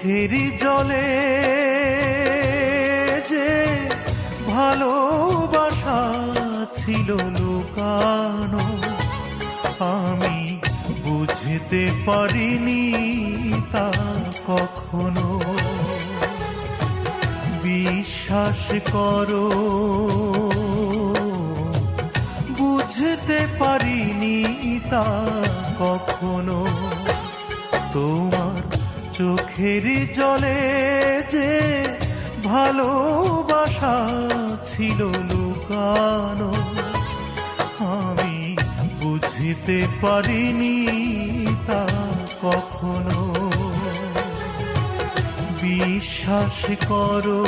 চোখের জলে যে ভালোবাসা ছিল লুকানো, আমি বুঝতে পারিনি তা কখনো। বিশ্বাস করো, বুঝতে পারিনি তা কখনো। তোমার চোখের জলে যে ভালোবাসা ছিল লুকানো, আমি বুঝতে পারিনি তা কখনো। বিশ্বাস করো।